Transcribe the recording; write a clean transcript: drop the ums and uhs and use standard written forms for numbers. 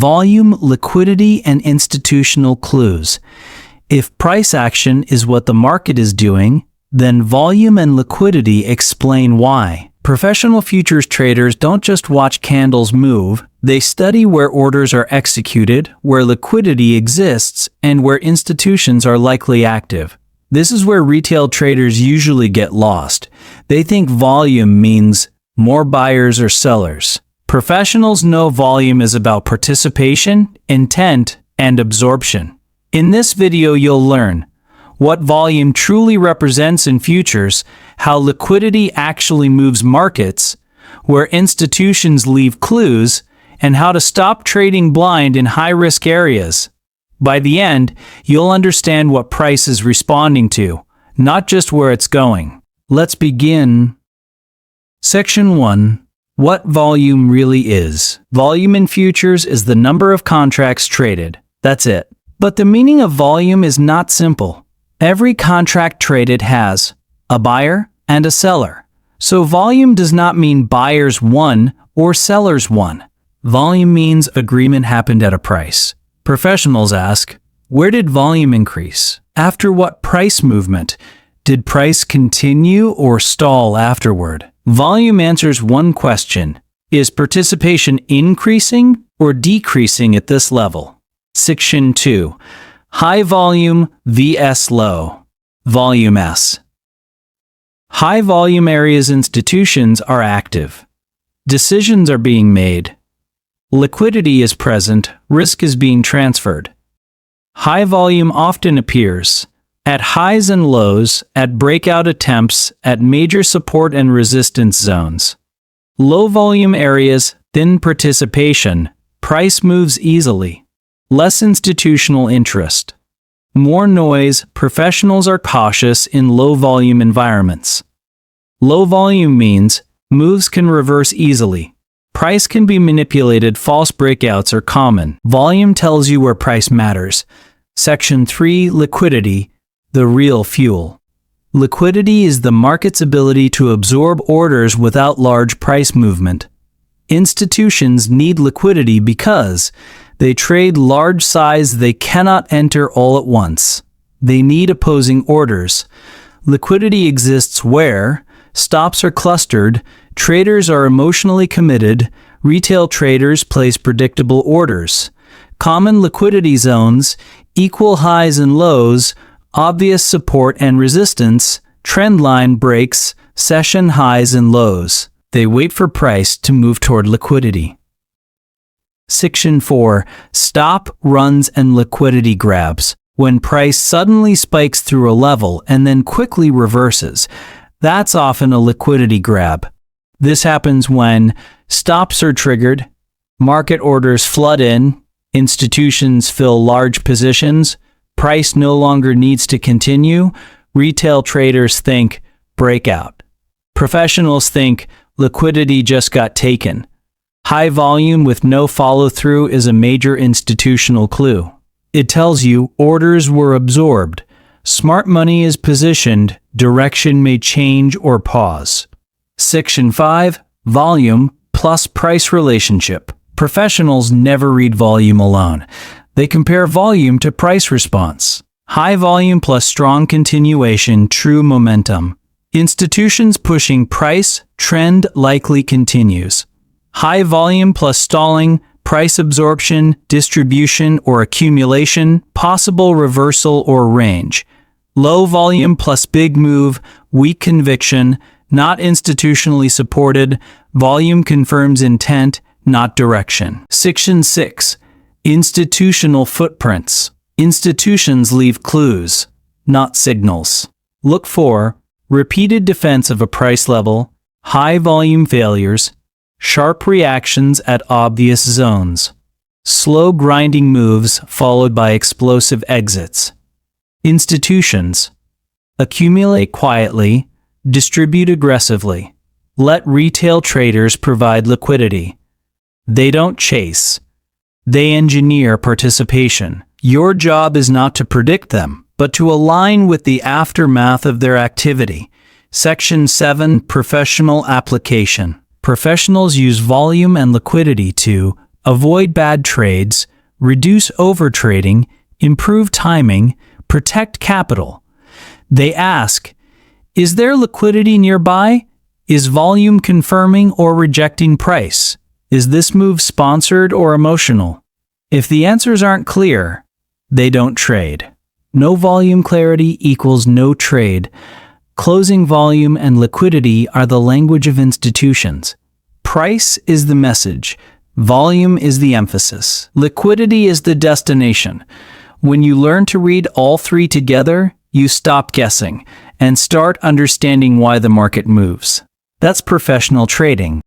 volume, liquidity, and institutional clues. If price action is what the market is doing, then volume and liquidity explain why. Professional futures traders don't just watch candles move, they study where orders are executed, where liquidity exists, and where institutions are likely active. This is where retail traders usually get lost. They think volume means more buyers or sellers. Professionals know volume is about participation, intent, and absorption. In this video, you'll learn what volume truly represents in futures, how liquidity actually moves markets, where institutions leave clues, and how to stop trading blind in high-risk areas. By the end, you'll understand what price is responding to, not just where it's going. Let's begin. Section 1. What volume really is. Volume in futures is the number of contracts traded. That's it. But the meaning of volume is not simple. Every contract traded has a buyer and a seller. So volume does not mean buyers won or sellers won. Volume means agreement happened at a price. Professionals ask, where did volume increase? After what price movement? Did price continue or stall afterward? Volume answers one question. Is participation increasing or decreasing at this level? Section 2. High volume vs low. Volume S. High volume areas institutions are active. Decisions are being made. Liquidity is present, risk is being transferred. High volume often appears at highs and lows, at breakout attempts, at major support and resistance zones. Low volume areas, thin participation, price moves easily. Less institutional interest. More noise, professionals are cautious in low volume environments. Low volume means moves can reverse easily. Price can be manipulated, false breakouts are common. Volume tells you where price matters. Section 3. Liquidity, the real fuel. Liquidity is the market's ability to absorb orders without large price movement. Institutions need liquidity because they trade large size they cannot enter all at once. They need opposing orders. Liquidity exists where stops are clustered, traders are emotionally committed, retail traders place predictable orders. Common liquidity zones, equal highs and lows, obvious support and resistance, trend line breaks, session highs and lows. They wait for price to move toward liquidity. Section 4. Stop, runs, and liquidity grabs. When price suddenly spikes through a level and then quickly reverses, that's often a liquidity grab. This happens when stops are triggered, market orders flood in, institutions fill large positions, price no longer needs to continue, retail traders think breakout. Professionals think liquidity just got taken. High volume with no follow-through is a major institutional clue. It tells you orders were absorbed. Smart money is positioned. Direction may change or pause. Section 5. Volume plus price relationship. Professionals never read volume alone. They compare volume to price response. High volume plus strong continuation, true momentum. Institutions pushing price, trend likely continues. High volume plus stalling, price absorption, distribution or accumulation, possible reversal or range. Low volume plus big move, weak conviction, not institutionally supported, volume confirms intent, not direction. Section 6. Institutional footprints. Institutions leave clues, not signals. Look for repeated defense of a price level, high volume failures, sharp reactions at obvious zones, slow grinding moves followed by explosive exits. Institutions accumulate quietly, distribute aggressively. Let retail traders provide liquidity. They don't chase. They engineer participation. Your job is not to predict them, but to align with the aftermath of their activity. Section 7. Professional application. Professionals use volume and liquidity to avoid bad trades, reduce overtrading, improve timing, protect capital. They ask, is there liquidity nearby? Is volume confirming or rejecting price? Is this move sponsored or emotional? If the answers aren't clear, they don't trade. No volume clarity equals no trade. Closing volume and liquidity are the language of institutions. Price is the message. Volume is the emphasis. Liquidity is the destination. When you learn to read all three together, you stop guessing and start understanding why the market moves. That's professional trading.